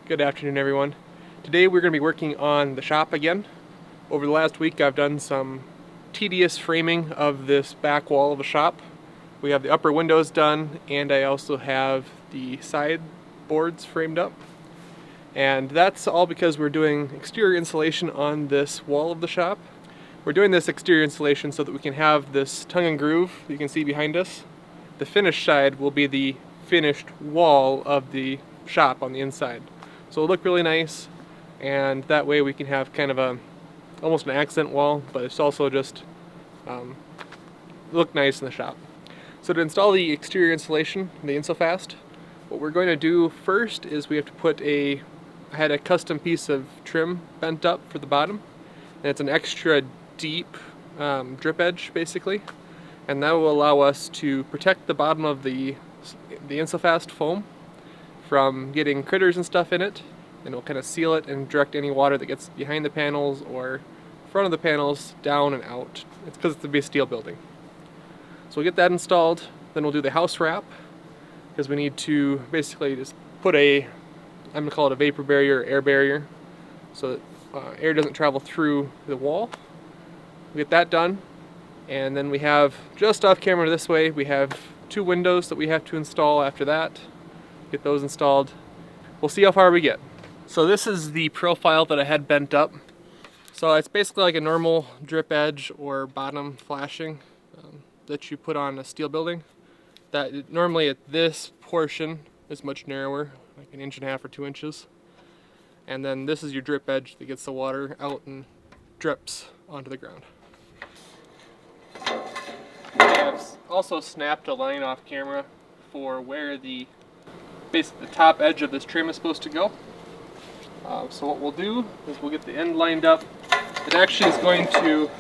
Good afternoon, everyone. Today we're going to be working on the shop again. Over the last week I've done some tedious framing of this back wall of the shop. We have the upper windows done, and I also have the side boards framed up. And that's all because we're doing exterior insulation on this wall of the shop. We're doing this exterior insulation so that we can have this tongue and groove that you can see behind us. The finished side will be the finished wall of the shop on the inside. So it'll look really nice, and that way we can have kind of almost an accent wall, but it's also just look nice in the shop. So to install the exterior insulation, the Insulfast, what we're going to do first is we have to put I had a custom piece of trim bent up for the bottom, and it's an extra deep drip edge basically, and that will allow us to protect the bottom of the Insulfast foam from getting critters and stuff in it, and it'll kind of seal it and direct any water that gets behind the panels or front of the panels down and out. It's because it's a big steel building. So we'll get that installed, then we'll do the house wrap, because we need to basically just put I'm going to call it a vapor barrier or air barrier, so that air doesn't travel through the wall. We get that done, and then we have, just off camera this way, we have 2 windows that we have to install after that. Get those installed. We'll see how far we get. So this is the profile that I had bent up. So it's basically like a normal drip edge or bottom flashing that you put on a steel building. Normally at this portion is much narrower, like 1.5 inches or 2 inches. And then this is your drip edge that gets the water out and drips onto the ground. I've also snapped a line off camera for where the top edge of this trim is supposed to go. So what we'll do is we'll get the end lined up. It actually is going to,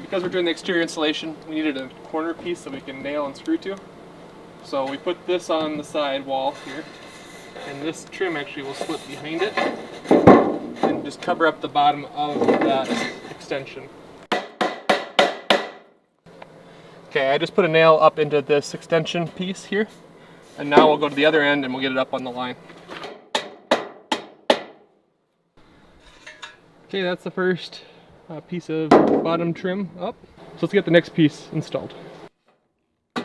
because we're doing the exterior insulation, we needed a corner piece that we can nail and screw to. So we put this on the side wall here, and this trim actually will slip behind it and just cover up the bottom of that extension. Okay, I just put a nail up into this extension piece here, and now we'll go to the other end and we'll get it up on the line. Okay, that's the first piece of bottom trim up. So let's get the next piece installed. So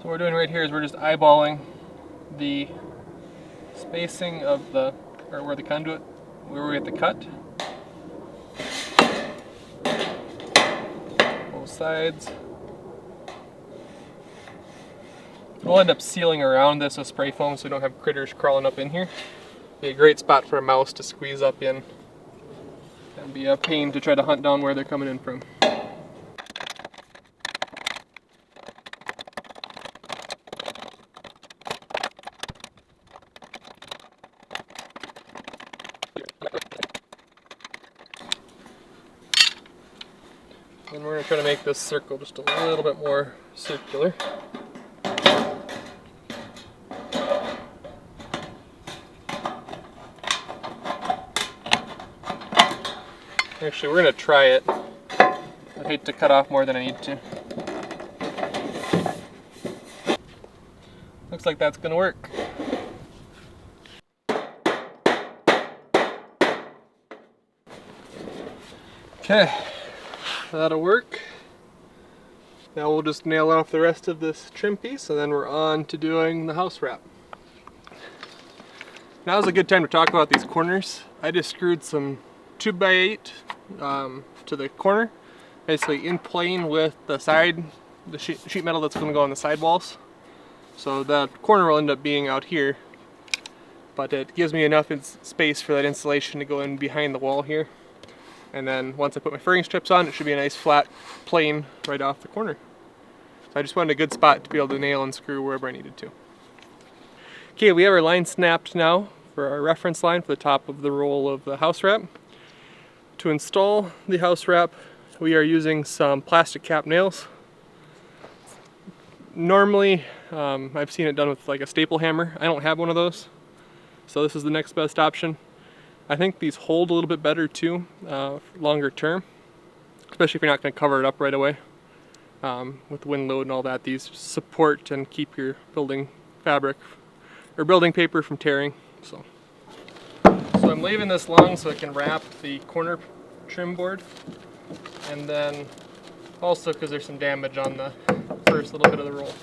what we're doing right here is we're just eyeballing the spacing of where the conduit, where we have to cut. Both sides. We'll end up sealing around this with spray foam so we don't have critters crawling up in here. Be a great spot for a mouse to squeeze up in. That'd be a pain to try to hunt down where they're coming in from. And we're going to try to make this circle just a little bit more circular. Actually, we're going to try it. I hate to cut off more than I need to. Looks like that's going to work. Okay, that'll work. Now we'll just nail off the rest of this trim piece, and then we're on to doing the house wrap. Now's a good time to talk about these corners. I just screwed some 2x8 to the corner, basically in plane with the sheet metal that's going to go on the side walls. So the corner will end up being out here, but it gives me enough space for that insulation to go in behind the wall here. And then once I put my furring strips on, it should be a nice flat plane right off the corner. So I just wanted a good spot to be able to nail and screw wherever I needed to. Okay, we have our line snapped now for our reference line for the top of the roll of the house wrap. To install the house wrap, we are using some plastic cap nails. Normally, I've seen it done with like a staple hammer. I don't have one of those, so this is the next best option. I think these hold a little bit better too, longer term. especially if you're not going to cover it up right away. With wind load and all that, these support and keep your building fabric or building paper from tearing. So I'm leaving this long so it can wrap the corner trim board, and then also because there's some damage on the first little bit of the roll.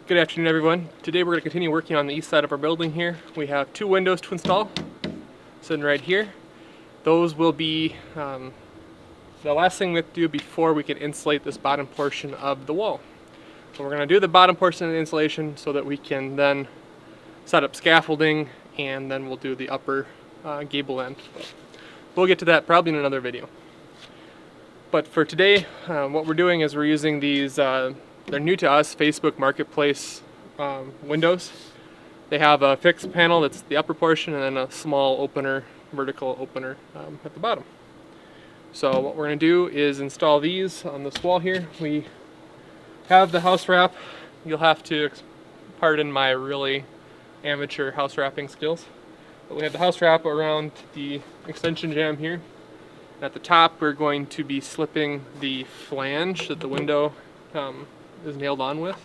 Good afternoon, everyone. Today we're going to continue working on the east side of our building here. We have 2 windows to install, sitting right here. Those will be the last thing we have to do before we can insulate this bottom portion of the wall. So we're going to do the bottom portion of the insulation so that we can then set up scaffolding, and then we'll do the upper gable end. We'll get to that probably in another video. But for today, what we're doing is we're using these they're new to us, Facebook Marketplace windows. They have a fixed panel that's the upper portion and then a small opener, vertical opener at the bottom. So what we're going to do is install these on this wall here. We have the house wrap. You'll have to pardon my really amateur house wrapping skills. But we have the house wrap around the extension jamb here. And at the top we're going to be slipping the flange that the window is nailed on with.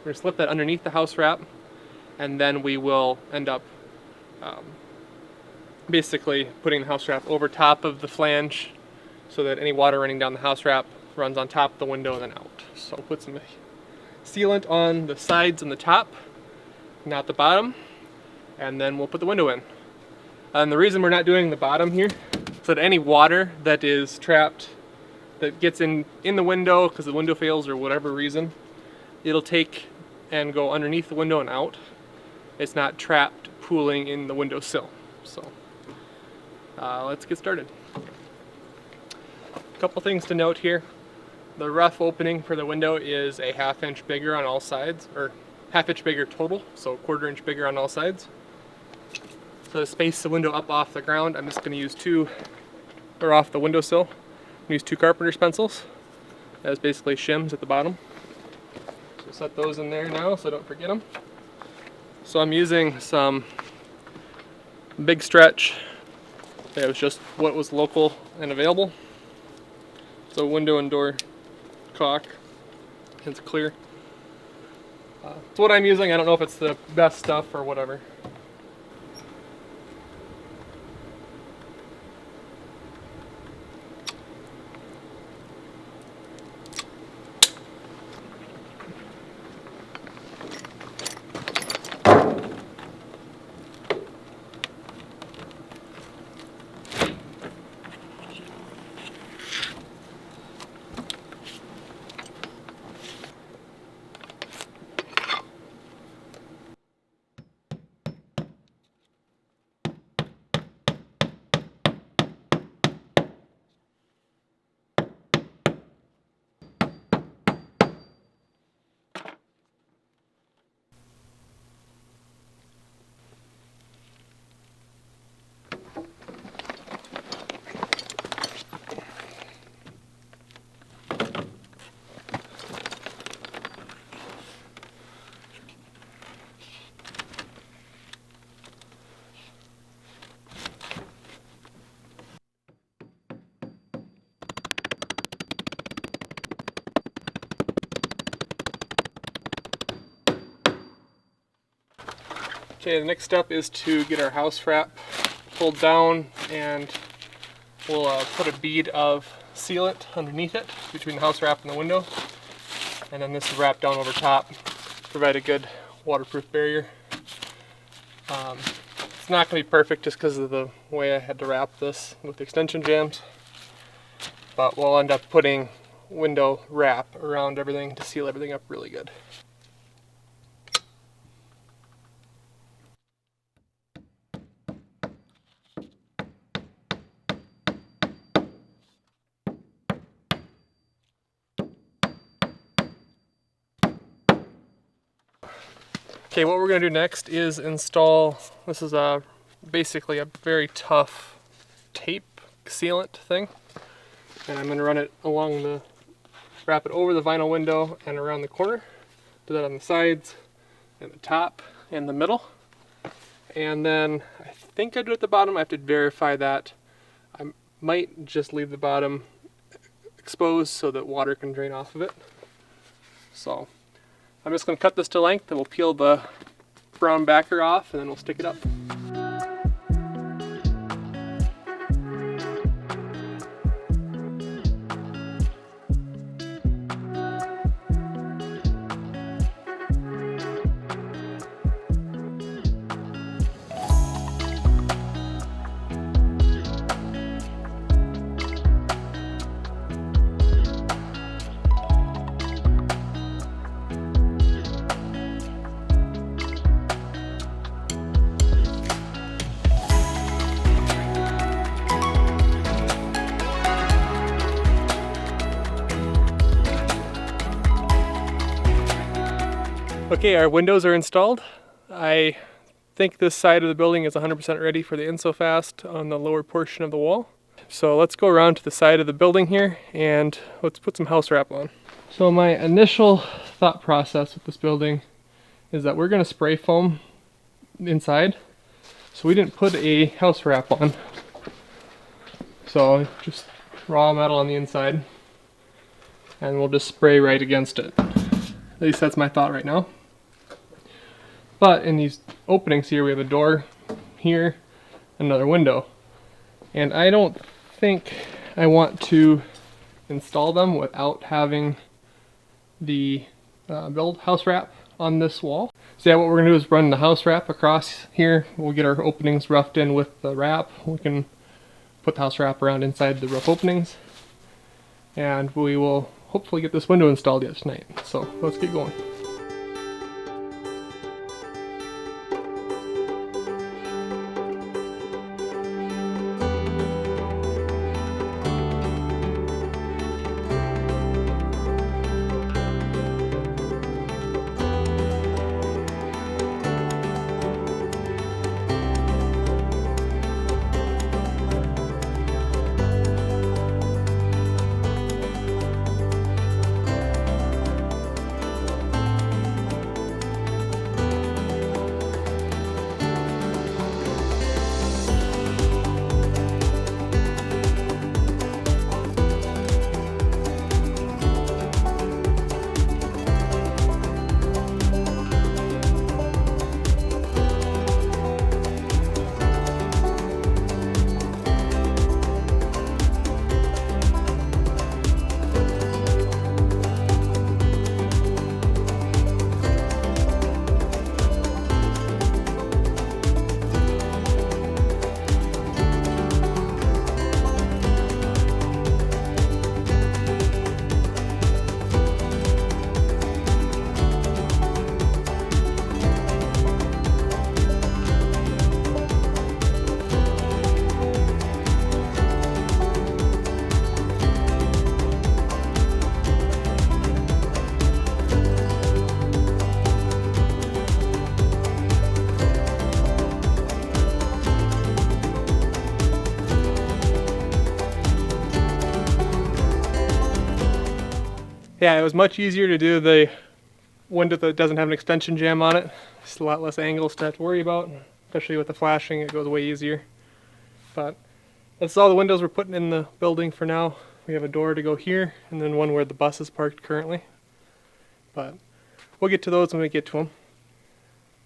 We're going to slip that underneath the house wrap, and then we will end up basically putting the house wrap over top of the flange so that any water running down the house wrap runs on top of the window and then out. So we'll put some sealant on the sides and the top, not the bottom, and then we'll put the window in. And the reason we're not doing the bottom here is that any water that is trapped that gets in the window because the window fails or whatever reason, it'll take and go underneath the window and out. It's not trapped pooling in the windowsill. So let's get started. A couple things to note here. The rough opening for the window is a 1/2 inch bigger on all sides, or 1/2 inch bigger total, so 1/4 inch bigger on all sides. So to space the window up off the ground, I'm just going to use off the windowsill. Use 2 carpenter's pencils as basically shims at the bottom. So set those in there now so I don't forget them. So I'm using some big stretch. It was just what was local and available. So window and door caulk. It's clear. It's what I'm using. I don't know if it's the best stuff or whatever. Okay, the next step is to get our house wrap pulled down, and we'll put a bead of sealant underneath it between the house wrap and the window, and then this will wrap down over top, provide a good waterproof barrier. It's not going to be perfect just because of the way I had to wrap this with extension jams, but we'll end up putting window wrap around everything to seal everything up really good. Okay, what we're going to do next is install, this is basically a very tough tape sealant thing, and I'm going to run it along the, wrap it over the vinyl window and around the corner, do that on the sides and the top and the middle, and then I think I do it at the bottom. I have to verify that. I might just leave the bottom exposed so that water can drain off of it. So I'm just going to cut this to length, and we'll peel the brown backer off, and then we'll stick it up. Okay, our windows are installed. I think this side of the building is 100% ready for the InsoFast on the lower portion of the wall. So let's go around to the side of the building here and let's put some house wrap on. So my initial thought process with this building is that we're going to spray foam inside. So we didn't put a house wrap on. So just raw metal on the inside, and we'll just spray right against it. At least that's my thought right now. But in these openings here, we have a door here, another window. And I don't think I want to install them without having the build house wrap on this wall. So yeah, what we're gonna do is run the house wrap across here. We'll get our openings roughed in with the wrap. We can put the house wrap around inside the rough openings. And we will hopefully get this window installed yet tonight. So let's get going. Yeah, it was much easier to do the window that doesn't have an extension jam on it. Just a lot less angles to have to worry about, especially with the flashing. It goes way easier. But that's all the windows we're putting in the building for now. We have a door to go here, and then one where the bus is parked currently. But we'll get to those when we get to them.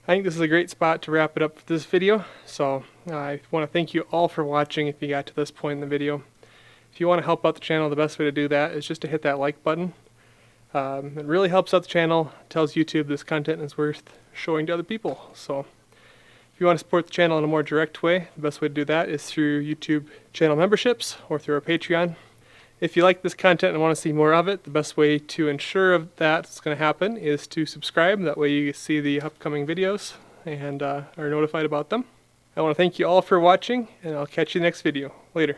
I think this is a great spot to wrap it up for this video. So I want to thank you all for watching if you got to this point in the video. If you want to help out the channel, the best way to do that is just to hit that like button. It really helps out the channel, tells YouTube this content is worth showing to other people. So if you want to support the channel in a more direct way, the best way to do that is through YouTube channel memberships or through our Patreon. If you like this content and want to see more of it, the best way to ensure that's going to happen is to subscribe. That way you see the upcoming videos and are notified about them. I want to thank you all for watching, and I'll catch you next video. Later.